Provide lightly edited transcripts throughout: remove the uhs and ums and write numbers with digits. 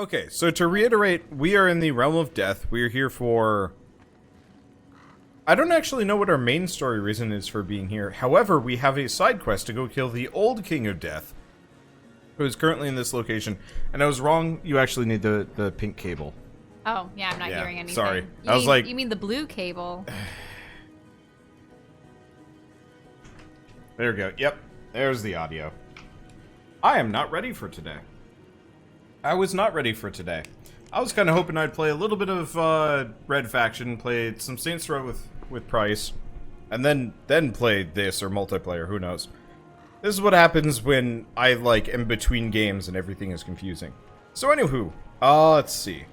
Okay, so to reiterate, we are in the realm of death. We are here for... I don't actually know what our main story reason is for being here. However, we have a side quest to go kill the old King of Death, who is currently in this location. And I was wrong, you actually need the pink cable. Oh, yeah, I'm not hearing anything. Sorry. You mean the blue cable? There we go. Yep, there's the audio. I am not ready for today. I was not ready for today. I was kind of hoping I'd play a little bit of Red Faction, play some Saints Row with Price, and then play this or multiplayer, who knows. This is what happens when I, am between games and everything is confusing. So anywho, let's see.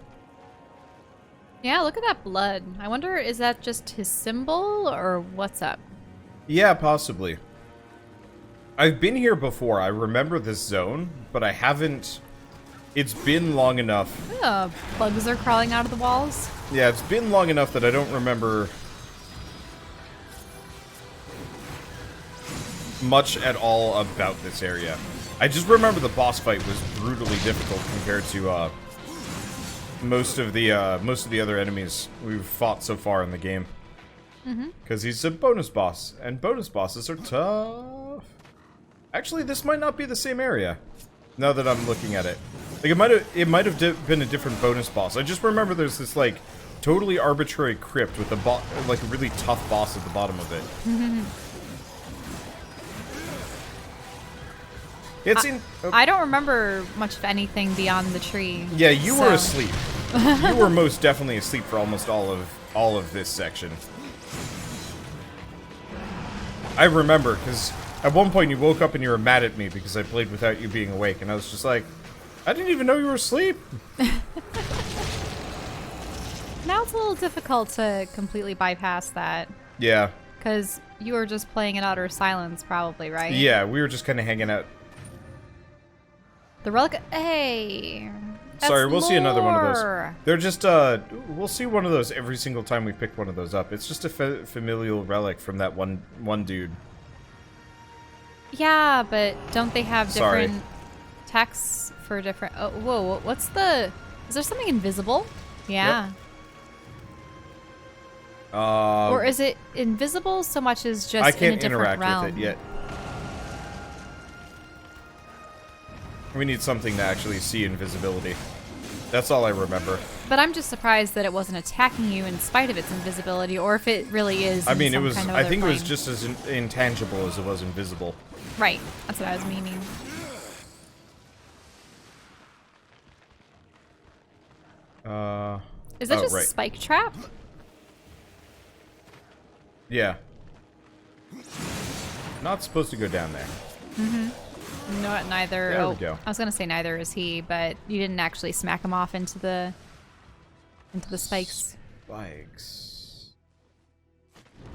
Yeah, look at that blood. I wonder, is that just his symbol, or what's up? Yeah, possibly. I've been here before. I remember this zone, but I haven't... It's been long enough. Bugs are crawling out of the walls. Yeah, it's been long enough that I don't remember much at all about this area. I just remember the boss fight was brutally difficult compared to most of the other enemies we've fought so far in the game. Because he's a bonus boss, and bonus bosses are tough. Actually, this might not be the same area. Now that I'm looking at it, it might have been a different bonus boss. I just remember there's this totally arbitrary crypt with a really tough boss at the bottom of it. I don't remember much of anything beyond the tree. Yeah, you were asleep. You were most definitely asleep for almost all of this section. I remember because at one point you woke up and you were mad at me because I played without you being awake, and I was just like, I didn't even know you were asleep. Now it's a little difficult to completely bypass that. Yeah. Because you were just playing in utter silence, probably, right? Yeah, we were just kind of hanging out. The relic. Hey. Sorry, we'll see another one of those. They're just, we'll see one of those every single time we pick one of those up. It's just a familial relic from that one dude. Yeah, but don't they have different texts for different... Oh, whoa, what's the... Is there something invisible? Yeah. Yep. Or is it invisible so much as just I can't in a different interact realm? with it yet. We need something to actually see invisibility. That's all I remember. But I'm just surprised that it wasn't attacking you in spite of its invisibility, or if it really is. I mean, it was. Kind of I think plane. it was just as intangible as it was invisible. Right. That's what I was meaning. Is that just a spike trap? Yeah. Not supposed to go down there. No, neither. There we go. I was gonna say neither is he, but you didn't actually smack him off into the spikes. Spikes.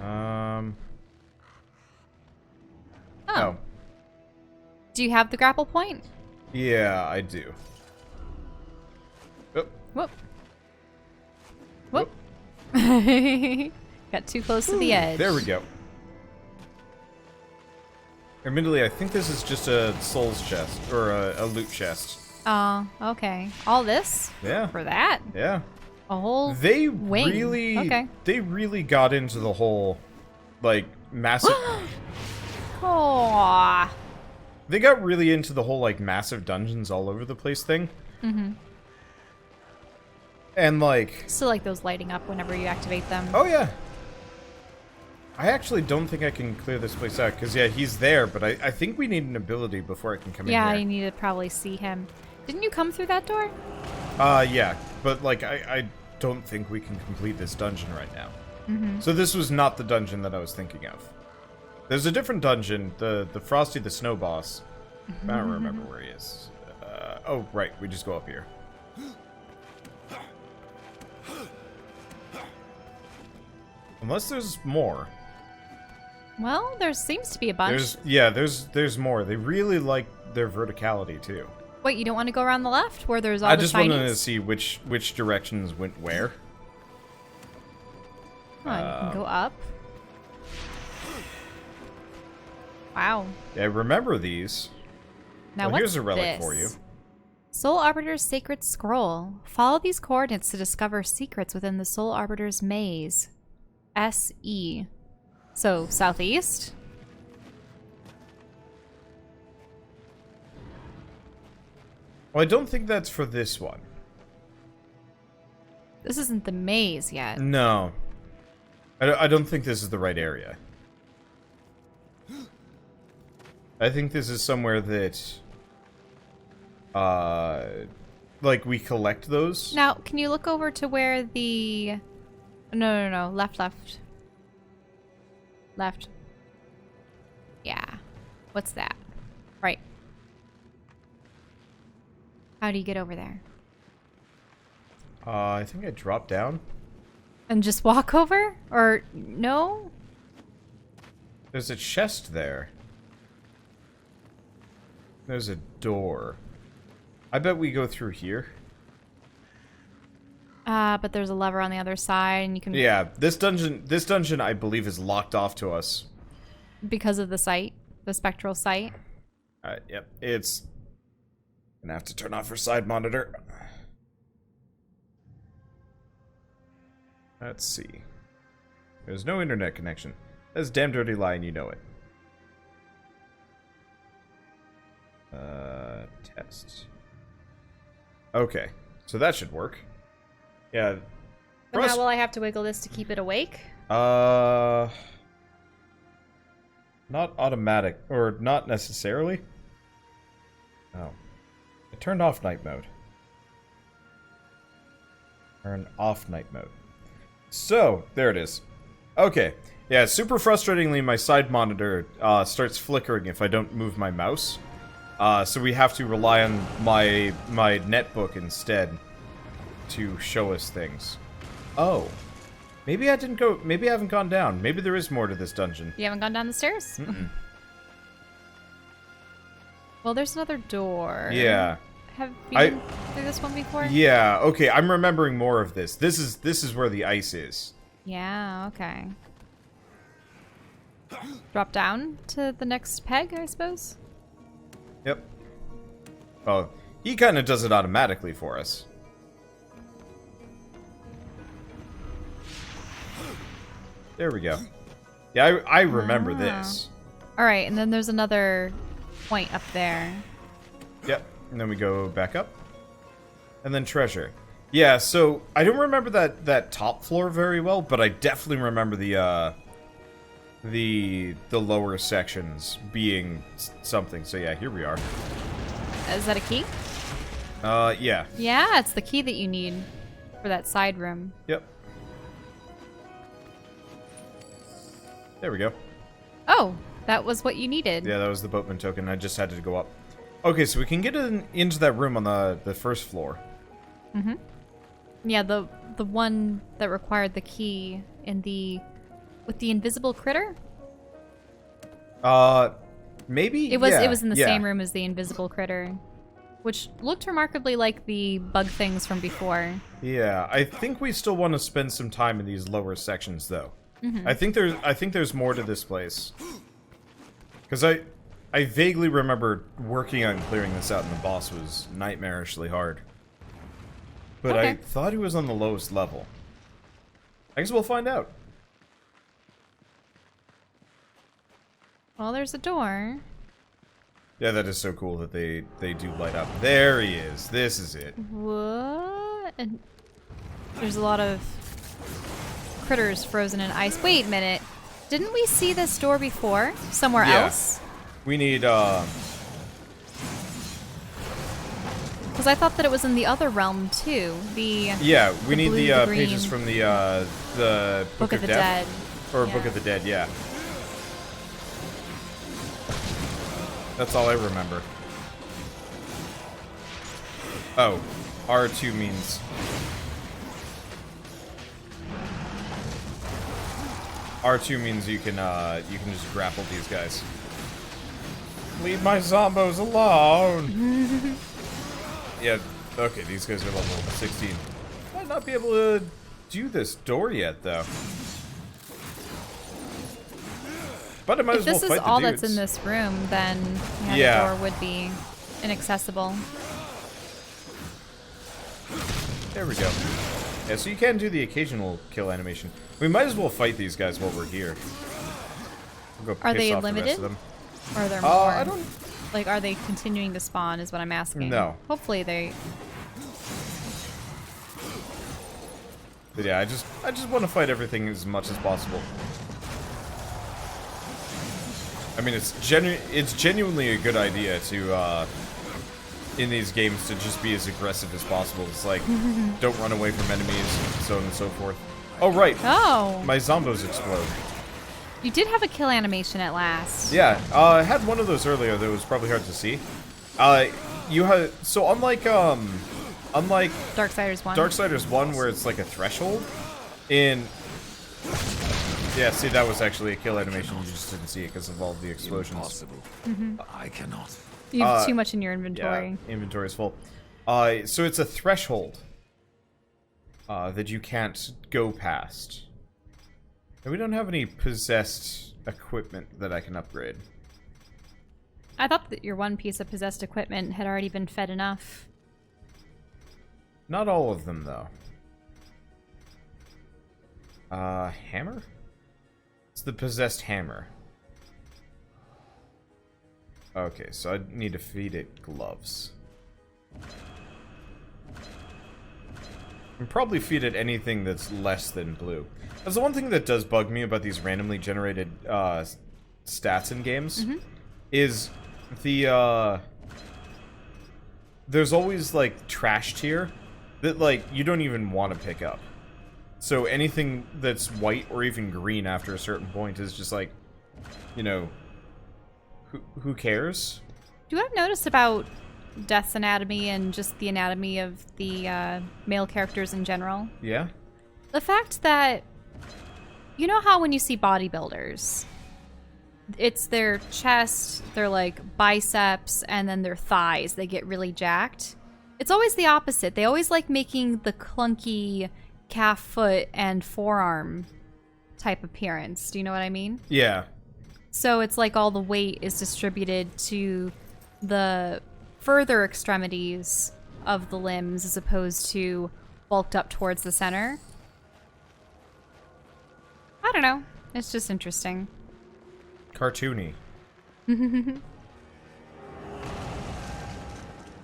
Oh. Do you have the grapple point? Yeah, I do. Oh. Whoop. Whoop. Got too close to the edge. There we go. Admittedly, I think this is just a souls chest, or a loot chest. Oh, okay. All this? Yeah. For that? Yeah. A whole wing. They really got into the whole, massive... Aww. They got really into the whole, massive dungeons all over the place thing. And, Still those lighting up whenever you activate them. Oh, yeah. I actually don't think I can clear this place out, because, yeah, he's there, but I think we need an ability before I can come in here. Yeah, you need to probably see him. Didn't you come through that door? Yeah, but, I don't think we can complete this dungeon right now. So this was not the dungeon that I was thinking of. There's a different dungeon, the Frosty the Snow Boss. I don't remember where he is. Oh, right, we just go up here. Unless there's more. Well, there seems to be a bunch. There's more. They really like their verticality too. Wait, you don't want to go around the left where there's all I the just shinies? wanted to see which directions went where. Oh, you can go up. Wow. Yeah, I remember these. Now well, what's here's a relic this? for you. Soul Arbiter's Sacred Scroll. Follow these coordinates to discover secrets within the Soul Arbiter's maze. SE. So, southeast? Well, I don't think that's for this one. This isn't the maze yet. No. I don't think this is the right area. I think this is somewhere that... like, we collect those. Now, can you look over to where the... No. Left. Left. Yeah. What's that? Right. How do you get over there? I think I dropped down. And just walk over? Or no? There's a chest there. There's a door. I bet we go through here. But there's a lever on the other side, and you can... Yeah, this dungeon, I believe, is locked off to us. Because of the sight? The spectral sight? Yep, it's... Gonna have to turn off our side monitor. Let's see. There's no internet connection. That's a damn dirty lie, and you know it. Test. Okay, so that should work. Yeah. But now will I have to wiggle this to keep it awake? Not automatic, or not necessarily. Oh. I turned off night mode. Turn off night mode. So, there it is. Okay. Yeah, super frustratingly, my side monitor starts flickering if I don't move my mouse. So we have to rely on my netbook instead to show us things. Oh. Maybe I didn't go... Maybe I haven't gone down. Maybe there is more to this dungeon. You haven't gone down the stairs? Mm-mm. Well, there's another door. Yeah. Have you been through this one before? Yeah, okay, I'm remembering more of this. This is where the ice is. Yeah, okay. Drop down to the next peg, I suppose? Yep. Oh, he kind of does it automatically for us. There we go. Yeah, I remember this. Alright, and then there's another point up there. Yep, and then we go back up. And then treasure. Yeah, so I don't remember that top floor very well, but I definitely remember the lower sections being something. So yeah, here we are. Is that a key? Yeah. Yeah, it's the key that you need for that side room. Yep. There we go. Oh, that was what you needed. Yeah, that was the boatman token. I just had to go up. Okay, so we can get into that room on the first floor. Mm-hmm. Yeah, the one that required the key in with the invisible critter? Maybe? It was in the same room as the invisible critter, which looked remarkably like the bug things from before. Yeah, I think we still want to spend some time in these lower sections, though. Mm-hmm. I think there's more to this place. Because I vaguely remember working on clearing this out, and the boss was nightmarishly hard. But okay. I thought he was on the lowest level. I guess we'll find out. Well, there's a door. Yeah, that is so cool that they do light up. There he is. This is it. What? And there's a lot of critters frozen in ice. Wait a minute. Didn't we see this door before? Somewhere else? We need, Because I thought that it was in the other realm, too. Yeah, we need the pages from the Book of the Death. Dead. Or Book of the Dead, yeah. That's all I remember. Oh, R2 means... R2 means you can just grapple these guys. Leave my zombos alone! Yeah, okay, these guys are level 16. Might not be able to do this door yet, though. But I might as well fight the dudes. If this is all that's in this room, then the door would be inaccessible. There we go. Yeah, so you can do the occasional kill animation. We might as well fight these guys while we're here. We'll go Are piss they off the limited? rest of them. Or are there more? I don't... Like, are they continuing to spawn is what I'm asking. No. Hopefully they... But yeah, I just want to fight everything as much as possible. I mean, it's genuinely a good idea to, in these games, to just be as aggressive as possible. It's like, don't run away from enemies, so on and so forth. Oh, right. Oh! My zombos explode. You did have a kill animation at last. Yeah, I had one of those earlier that was probably hard to see. You had... So, unlike Darksiders 1. Darksiders 1, where it's like a threshold, in... Yeah, see, that was actually a kill animation. You just didn't see it because of all the explosions. Impossible. I cannot. You have too much in your inventory. Yeah, inventory is full. So it's a threshold that you can't go past. And we don't have any possessed equipment that I can upgrade. I thought that your one piece of possessed equipment had already been fed enough. Not all of them, though. Hammer? It's the possessed hammer. Okay, so I need to feed it gloves. And probably feed it anything that's less than blue. That's the one thing that does bug me about these randomly generated stats in games. Is the there's always like trash tier that like you don't even want to pick up. So anything that's white or even green after a certain point is just like, you know, who cares? Do you have noticed about Death's anatomy and just the anatomy of the male characters in general? Yeah? The fact that, you know how when you see bodybuilders, it's their chest, their like biceps, and then their thighs, they get really jacked? It's always the opposite. They always like making the clunky calf, foot, and forearm type appearance. Do you know what I mean? Yeah. So it's like all the weight is distributed to the further extremities of the limbs as opposed to bulked up towards the center. I don't know. It's just interesting. Cartoony.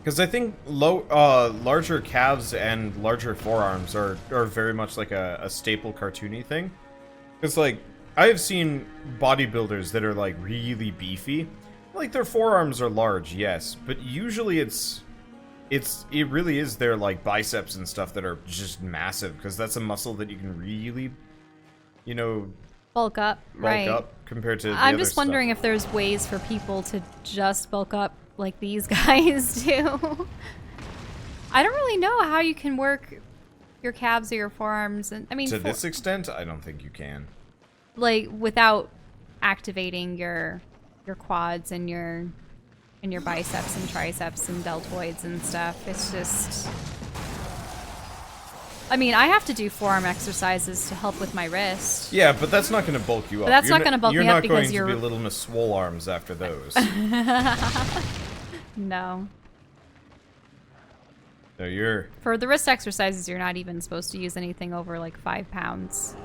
Because I think larger calves and larger forearms are very much like a staple cartoony thing. Because, like, I have seen bodybuilders that are, like, really beefy. Like, their forearms are large, yes. But usually it really is their, like, biceps and stuff that are just massive. Because that's a muscle that you can really, you know... Bulk up, right. Bulk up compared to the I'm other just wondering stuff. if there's ways for people to just bulk up like these guys do. I don't really know how you can work your calves or your forearms, and I mean to this extent, I don't think you can. Like without activating your quads and your biceps and triceps and deltoids and stuff. It's just, I mean, I have to do forearm exercises to help with my wrist. Yeah, but that's not going to bulk you up. But that's not going to bulk me up because you're you're... not going to be little Miss Swole Arms after those. No. No, you're... For the wrist exercises, you're not even supposed to use anything over like 5 pounds.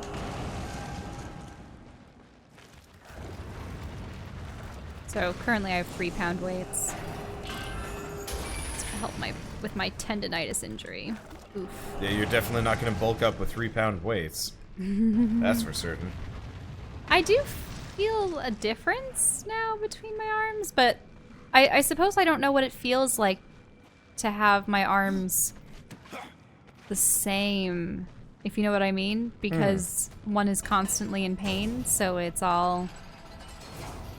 So currently I have 3-pound weights. To help with my tendonitis injury. Oof. Yeah, you're definitely not going to bulk up with 3-pound weights. That's for certain. I do feel a difference now between my arms, but I suppose I don't know what it feels like to have my arms the same, if you know what I mean, because one is constantly in pain, so it's all,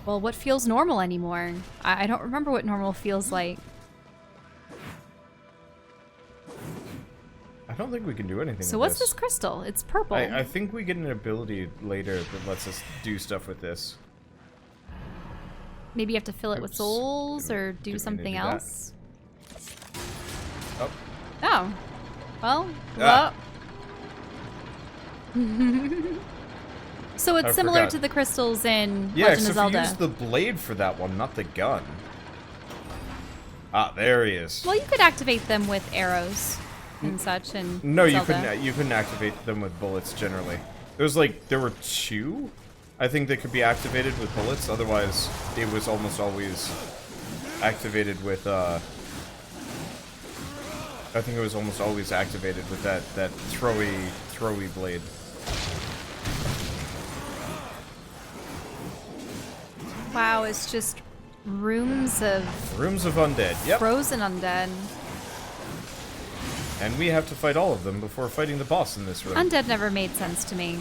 well, what feels normal anymore? I don't remember what normal feels like. I don't think we can do anything So with what's this crystal? It's purple. I think we get an ability later that lets us do stuff with this. Maybe you have to fill it with Oops. souls or Didn't do mean to something do that. else. Oh. Oh. Well, Ah. So it's I similar forgot. to the crystals in Yeah, Legend of except Zelda. you use the blade for that one, not the gun. Ah, there he is. Well, you could activate them with arrows. and such. And No, Zelda. you couldn't activate them with bullets generally. There were 2, I think, that could be activated with bullets. Otherwise, it was almost always activated with I think it was almost always activated with that throwy blade. Wow, it's just rooms of Undead. Yep. frozen undead. And we have to fight all of them before fighting the boss in this room. Undead never made sense to me.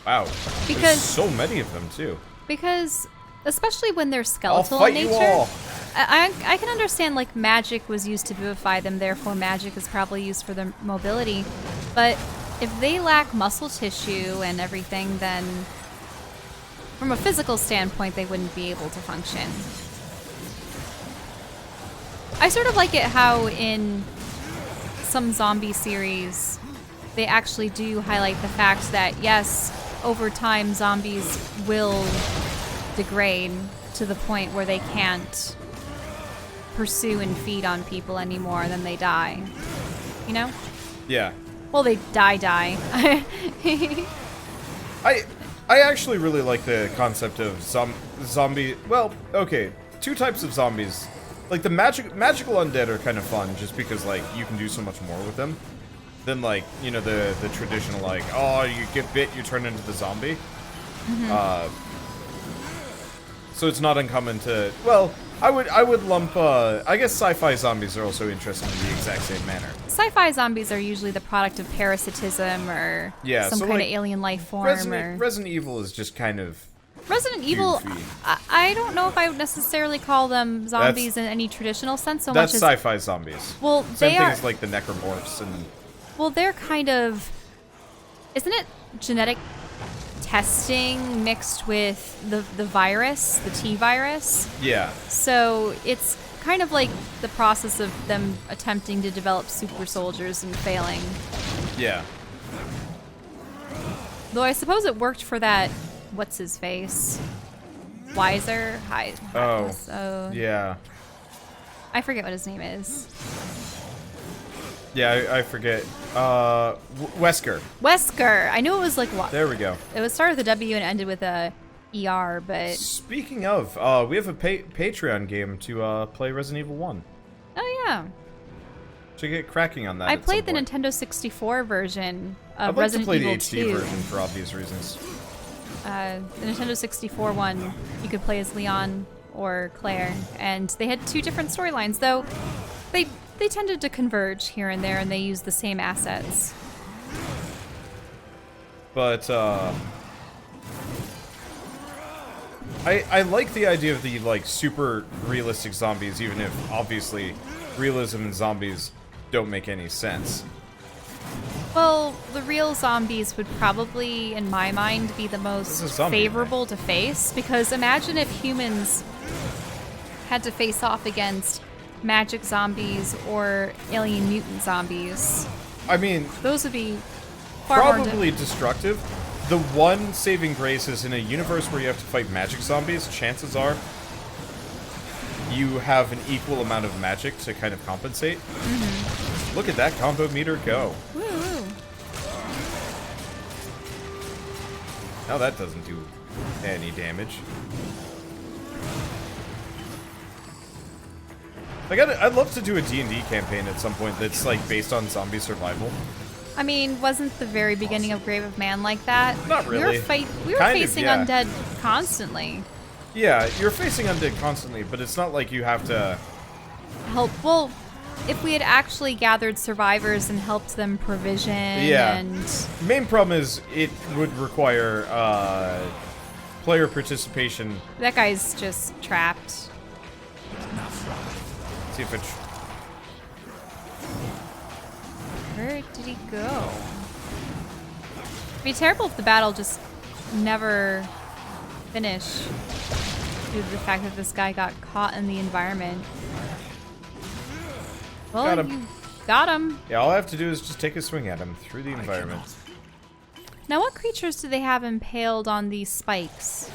Wow. Because- There's so many of them too. Because, especially when they're I'll skeletal fight in you nature, all. I can understand, like, magic was used to vivify them, therefore magic is probably used for their mobility. But if they lack muscle tissue and everything, then from a physical standpoint, they wouldn't be able to function. I sort of like it how in some zombie series, they actually do highlight the fact that, yes, over time, zombies will degrade to the point where they can't pursue and feed on people anymore, then they die. You know? Yeah. Well, they die. I actually really like the concept of zombie. Well, okay, 2 types of zombies. Like the magical undead are kind of fun, just because like you can do so much more with them than like the traditional like, oh, you get bit, you turn into the zombie. So it's not uncommon to. Well, I would lump. I guess sci-fi zombies are also interesting in the exact same manner. Sci-fi zombies are usually the product of parasitism or some so kind like of alien life form. Resident Evil is just kind of. Resident Evil, goofy. I don't know if I would necessarily call them zombies in any traditional sense so much That's as... sci-fi zombies. Well, Same they thing are... as like the necromorphs and. Well, they're kind of... Isn't it genetic testing mixed with the virus, the T-virus? Yeah. So it's kind of like the process of them attempting to develop super soldiers and failing. Yeah. Though I suppose it worked for that... What's his face? Weiser? Hi. Oh. Yeah. I forget what his name is. Yeah, I forget. Wesker. Wesker. I knew it was like what? There we go. It was started with a W and ended with a ER, but Speaking of, we have a Patreon game to play Resident Evil 1. oh yeah. Should get cracking on that. I at played the some point. Nintendo 64 version I'd of like Resident to play Evil the HD 2. version for obvious reasons. The Nintendo 64 one, you could play as Leon or Claire, and they had 2 different storylines, though they tended to converge here and there, and they used the same assets. But I like the idea of the like super realistic zombies, even if obviously realism in zombies don't make any sense. Well, the real zombies would probably, in my mind, be the most zombie, favorable to face, because imagine if humans had to face off against magic zombies or alien mutant zombies. I mean, Those would be far more probably destructive. The one saving grace is in a universe where you have to fight magic zombies, chances are you have an equal amount of magic to kind of compensate. Mm-hmm. Look at that combo meter go. Woo. Now that doesn't do any damage. I'd love to do a D&D campaign at some point that's like based on zombie survival. I mean, wasn't the very beginning of Grave of Man like that? Not really. We were Kind of, facing yeah. undead constantly. Yeah, you're facing undead constantly, but it's not like you have to... Help. Well, if we had actually gathered survivors and helped them provision and... Main problem is it would require player participation. That guy's just trapped. See if it... Where did he go? It'd be terrible if the battle just never finished due to the fact that this guy got caught in the environment. Well, Got him. you got him. Yeah, all I have to do is just take a swing at him through the environment. Now, what creatures do they have impaled on these spikes?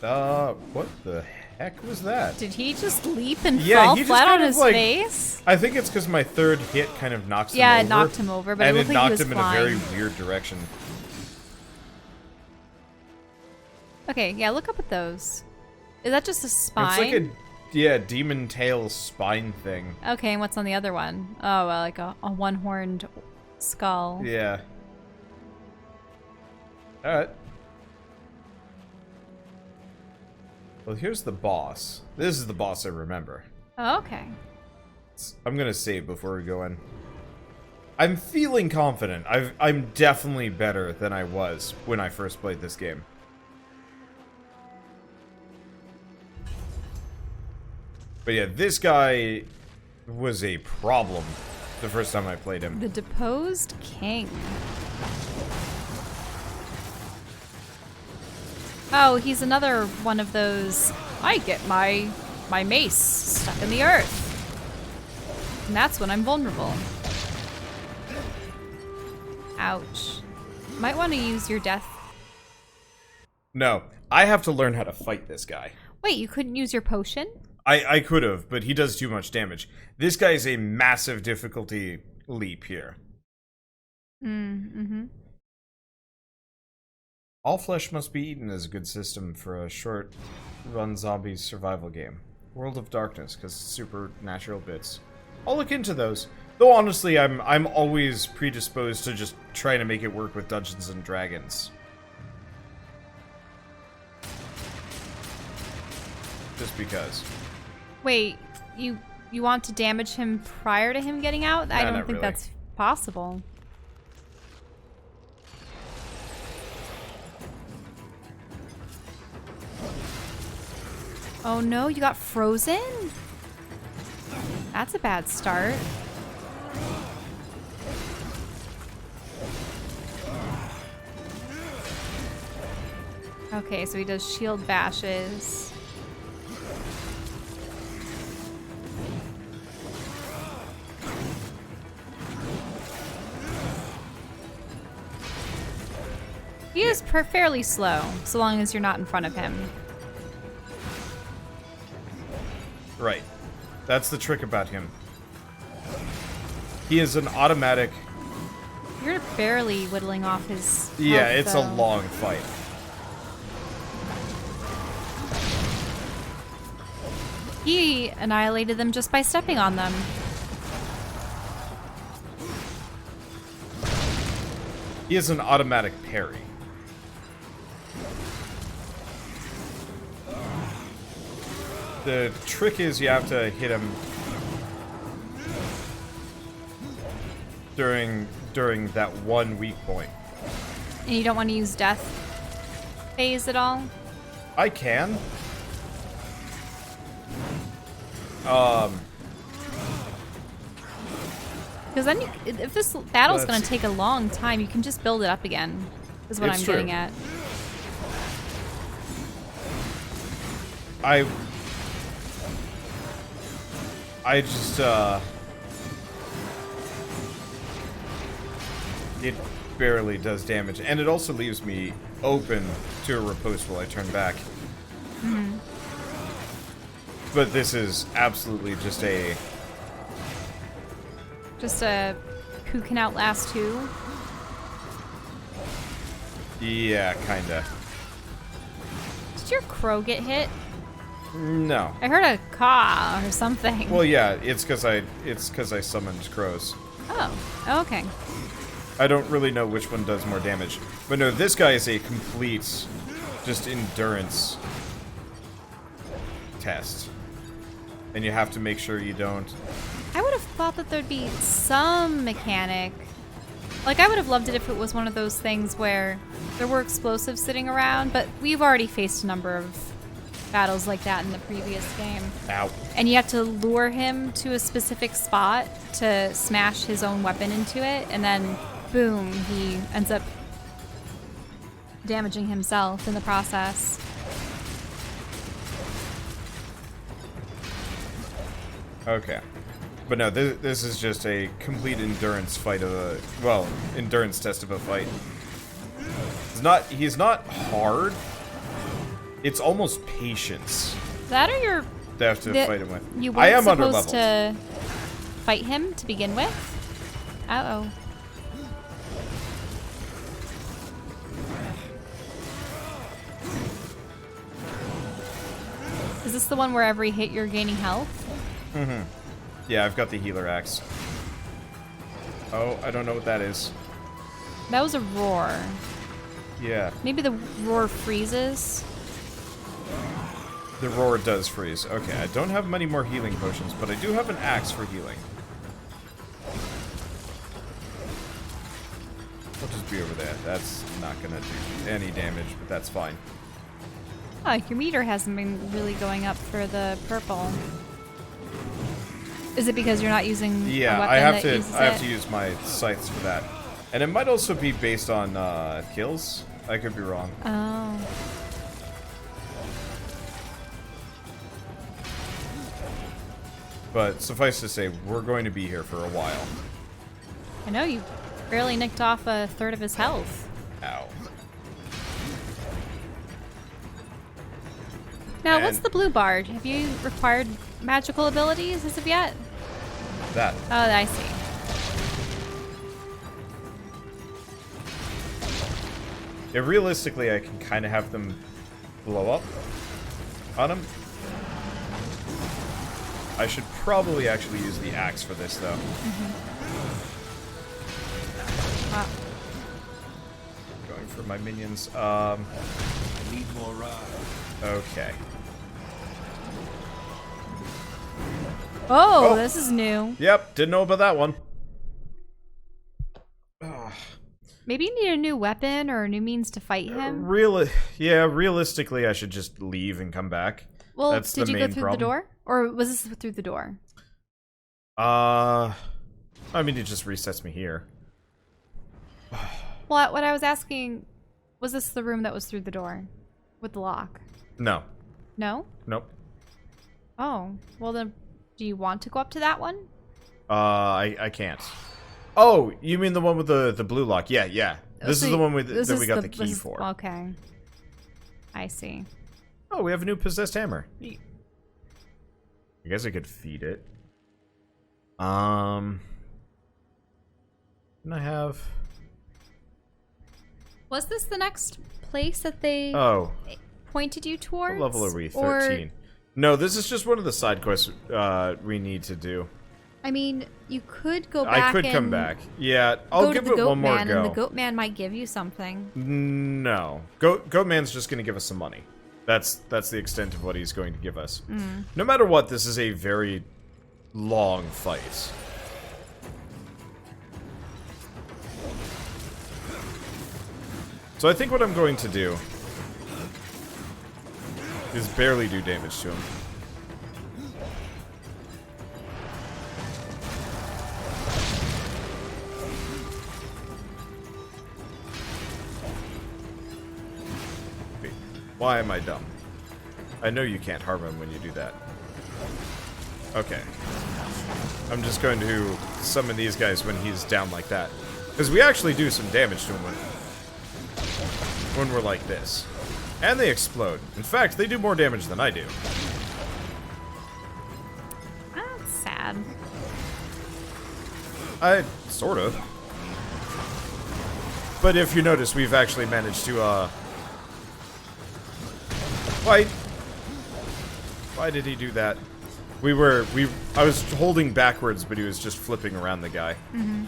What the heck was that? Did he just leap and Yeah, fall he just flat kind on of, his like, face? I think it's because my third hit kind of knocks him over. Yeah, it knocked him over, but and it looked it like he knocked was him flying. in a very weird direction. Okay, yeah, look up at those. Is that just a spine? It's like a demon tail spine thing. Okay, and what's on the other one? Oh, well, like a one-horned skull. Yeah. Alright. Well, here's the boss. This is the boss I remember. Oh, okay. I'm gonna save before we go in. I'm feeling confident. I'm definitely better than I was when I first played this game. But yeah, this guy was a problem the first time I played him. The Deposed King. Oh, he's another one of those, I get my mace stuck in the earth. And that's when I'm vulnerable. Ouch. Might want to use your death. No, I have to learn how to fight this guy. Wait, you couldn't use your potion? I could have, but he does too much damage. This guy is a massive difficulty leap here. Mm-hmm. All flesh must be eaten is a good system for a short-run zombie survival game. World of Darkness, because supernatural bits. I'll look into those. Though honestly, I'm always predisposed to just trying to make it work with Dungeons and Dragons. Just because. Wait, you want to damage him prior to him getting out? I don't not think really. that's possible. Oh no, you got frozen? That's a bad start. Okay, so he does shield bashes. He is fairly slow, so long as you're not in front of him. Right. That's the trick about him. He is an automatic... You're barely whittling off his Yeah, health, it's though. a long fight. He annihilated them just by stepping on them. He is an automatic parry. The trick is you have to hit him during that one weak point. And you don't want to use death phase at all? I can. Because then, if this battle's But- going to take a long time, you can just build it up again, is what It's I'm true. getting at. I just, it barely does damage. And it also leaves me open to a riposte while I turn back. Mm-hmm. But this is absolutely just a... Just a who can outlast who. Yeah, kinda. Did your crow get hit? No. I heard a caw or something. Well, yeah, it's because I summoned crows. Oh, okay. I don't really know which one does more damage. But no, this guy is a complete, just endurance test. And you have to make sure you don't... I would have thought that there'd be some mechanic. Like, I would have loved it if it was one of those things where there were explosives sitting around, but we've already faced a number of battles like that in the previous game. Ow. And you have to lure him to a specific spot to smash his own weapon into it, and then, boom, he ends up damaging himself in the process. Okay. But no, this is just a complete endurance fight of a... Well, endurance test of a fight. He's not hard. It's almost patience. That or you're... They have to fight him with. You I weren't am under supposed leveled. to fight him to begin with? Uh-oh. Is this the one where every hit you're gaining health? Mm-hmm. Yeah, I've got the healer axe. Oh, I don't know what that is. That was a roar. Yeah. Maybe the roar freezes? The roar does freeze. Okay, I don't have many more healing potions, but I do have an axe for healing. I'll just be over there. That's not gonna do any damage, but that's fine. Oh, your meter hasn't been really going up for the purple. Is it because you're not using a weapon I have that uses to it? use my scythes for that. And it might also be based on kills. I could be wrong. Oh. But suffice to say, we're going to be here for a while. I know you barely nicked off a third of his health. Ow. Now, And- what's the blue bar? Have you required magical abilities as of yet? That. Oh, I see. Yeah, realistically, I can kind of have them blow up on him. I should probably actually use the axe for this, though. Wow. Going for my minions. Need more ride. Okay. Oh, Oh. this is new. Yep, didn't know about that one. Ugh. Maybe you need a new weapon or a new means to fight him. Realistically, I should just leave and come back. Well, That's did the you go main through problem. the door? Or was this through the door? I mean, it just resets me here. Well, what I was asking, was this the room that was through the door? With the lock? No. No? Nope. Oh, well then, do you want to go up to that one? I can't. Oh, you mean the one with the blue lock? Yeah, yeah. This is the one that we got the key for. Okay. I see. Oh, we have a new possessed hammer. Neat. I guess I could feed it. Can I have... Was this the next place that they pointed you towards? What level are we? 13. No, this is just one of the side quests we need to do. I mean, you could go back I could come back. Yeah, I'll give it one more go. And the goat man might give you something. No. Goatman's just going to give us some money. That's the extent of what he's going to give us. No matter what, this is a very long fight. So I think what I'm going to do is barely do damage to him. Wait, why am I dumb? I know you can't harm him when you do that. Okay. I'm just going to summon these guys when he's down like that. Because we actually do some damage to him when we're like this. And they explode. In fact, they do more damage than I do. That's sad. Sort of. But if you notice, we've actually managed to, Why did he do that? I was holding backwards, but he was just flipping around the guy. Mm-hmm.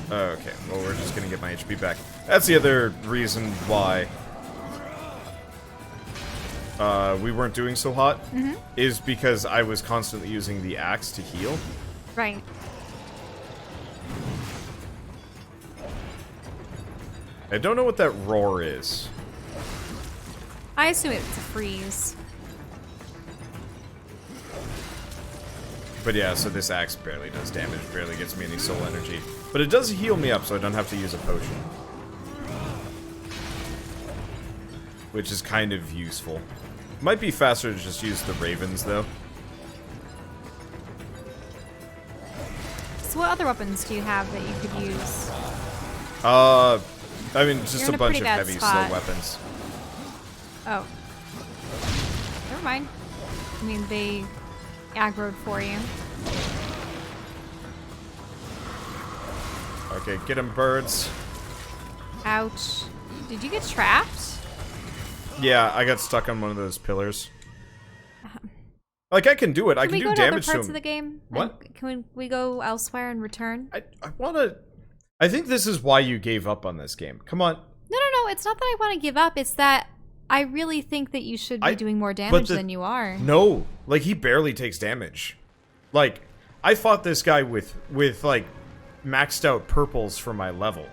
Okay, well, we're just gonna get my HP back. That's the other reason why we weren't doing so hot, is because I was constantly using the axe to heal. Right. I don't know what that roar is. I assume it's a freeze. But yeah, so this axe barely does damage, barely gets me any soul energy. But it does heal me up, so I don't have to use a potion. Which is kind of useful. Might be faster to just use the ravens, though. So what other weapons do you have that you could use? I mean, just You're in a a bunch pretty of bad heavy, spot. slow weapons. Oh. Never mind. I mean, they aggroed for you. Okay, get him, birds. Ouch. Did you get trapped? Yeah, I got stuck on one of those pillars. Like, I can do it. I can we do go to other damage to parts him. of the game? What? And can we go elsewhere and return? I want to... I think this is why you gave up on this game. Come on. No. It's not that I want to give up. It's that I really think that you should be doing more damage than you are. No. Like, he barely takes damage. Like, I fought this guy with like, maxed out purples for my level.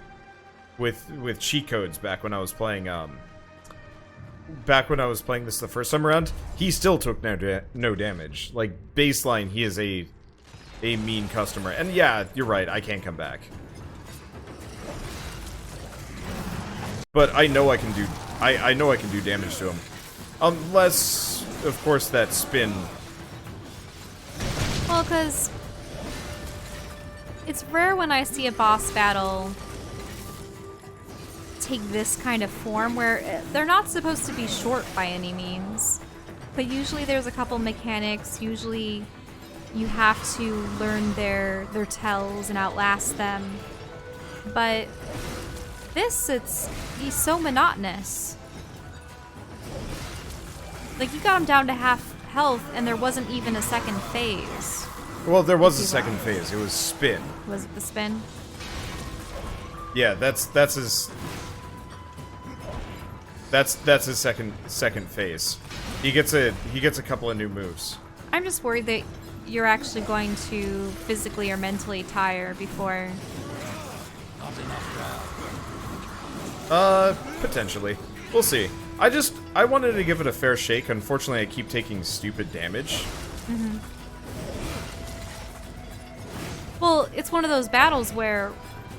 With cheat codes back when I was playing, this the first time around. He still took no damage. Like, baseline, he is a mean customer. And yeah, you're right, I can't come back. But I know I can do I know I can do damage to him. Unless, of course, that spin. Well, because it's rare when I see a boss battle take this kind of form, where they're not supposed to be short by any means. But usually there's a couple mechanics. Usually you have to learn their tells and outlast them. But he's so monotonous. Like, you got him down to half health and there wasn't even a second phase. Well, there was a second phase. It was spin. Was it the spin? Yeah, that's his second phase. He gets a couple of new moves. I'm just worried that you're actually going to physically or mentally tire before. Potentially. We'll see. I wanted to give it a fair shake. Unfortunately, I keep taking stupid damage. Mm-hmm. Well, it's one of those battles where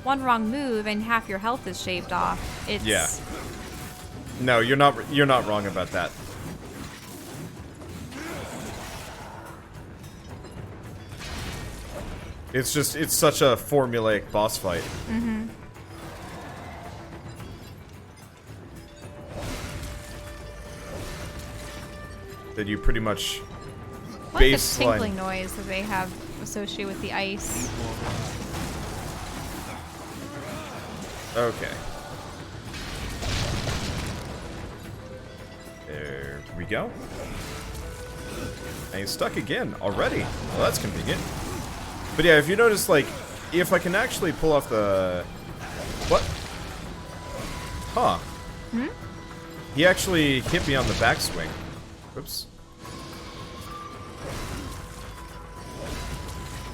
one wrong move and half your health is shaved off. Yeah. No, you're not wrong about that. It's such a formulaic boss fight. Mm-hmm. That you pretty much What's the baseline. tinkling noise that they have associated with the ice? Okay. There we go. And he's stuck again already. Well, that's convenient. But yeah, if you notice, like, if I can actually pull off the... What? Huh. Hmm? He actually hit me on the backswing. Oops.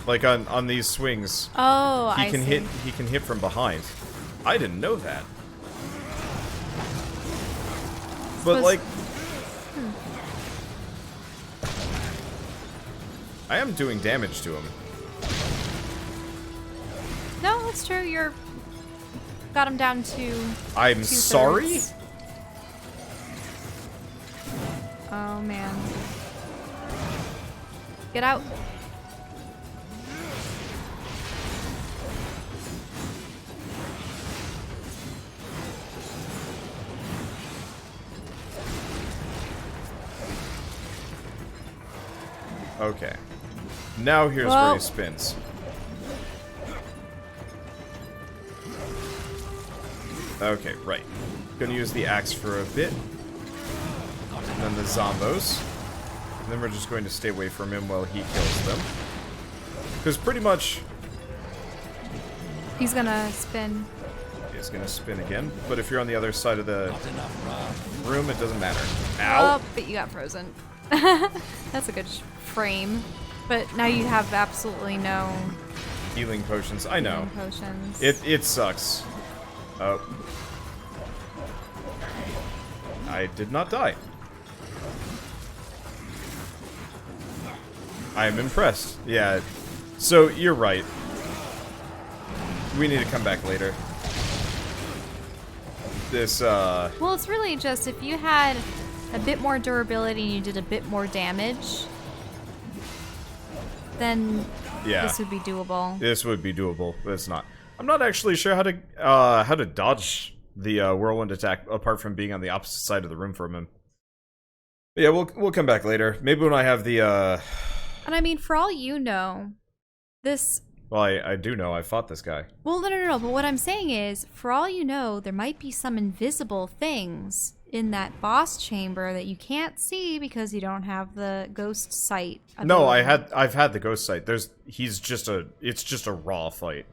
Like on these swings. Oh, he I can see. He can hit from behind. I didn't know that. But like I am doing damage to him. No, that's true. You're got him down to. I'm sorry? 2/3. Oh man. Get out. Okay. Now here's where Whoa. he spins. Okay, right. Gonna use the axe for a bit. And then the zombos. And then we're just going to stay away from him while he kills them. Because pretty much He's gonna spin. he's gonna spin again. But if you're on the other side of the room, it doesn't matter. Ow! Oh, but you got frozen. That's a good frame. But now you have absolutely no Healing potions. I know. healing potions. It sucks. Oh. I did not die. I am impressed. Yeah. So, you're right. We need to come back later. This, Well, it's really just if you had a bit more durability and you did a bit more damage, then Yeah. this would be doable. This would be doable, but it's not. I'm not actually sure how to dodge the whirlwind attack apart from being on the opposite side of the room from him. But yeah, we'll come back later. Maybe when I have the And I mean, for all you know, this... Well, I do know. I fought this guy. Well, no. But what I'm saying is, for all you know, there might be some invisible things in that boss chamber that you can't see because you don't have the ghost sight. No, I've had the ghost sight. It's just a raw fight.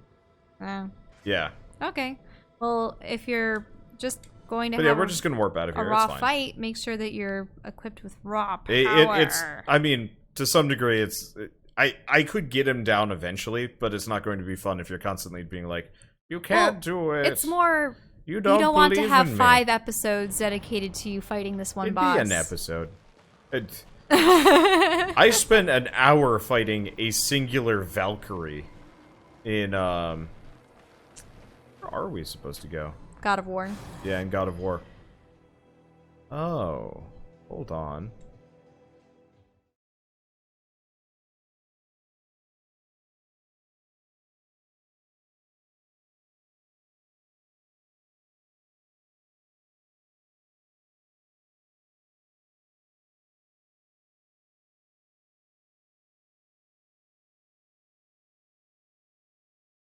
Oh. Yeah. Okay. Well, if you're just going to But have yeah, we're just gonna warp out of a here. raw It's fine. fight, make sure that you're equipped with raw power. It's. I mean, to some degree, it's. I could get him down eventually, but it's not going to be fun if you're constantly being like, "You can't do it." It's more. You don't want to believe have in me." 5 episodes dedicated to you fighting this one It'd boss. be an episode. I spent an hour fighting a singular Valkyrie in where are we supposed to go? God of War. Yeah, in God of War. Oh, hold on.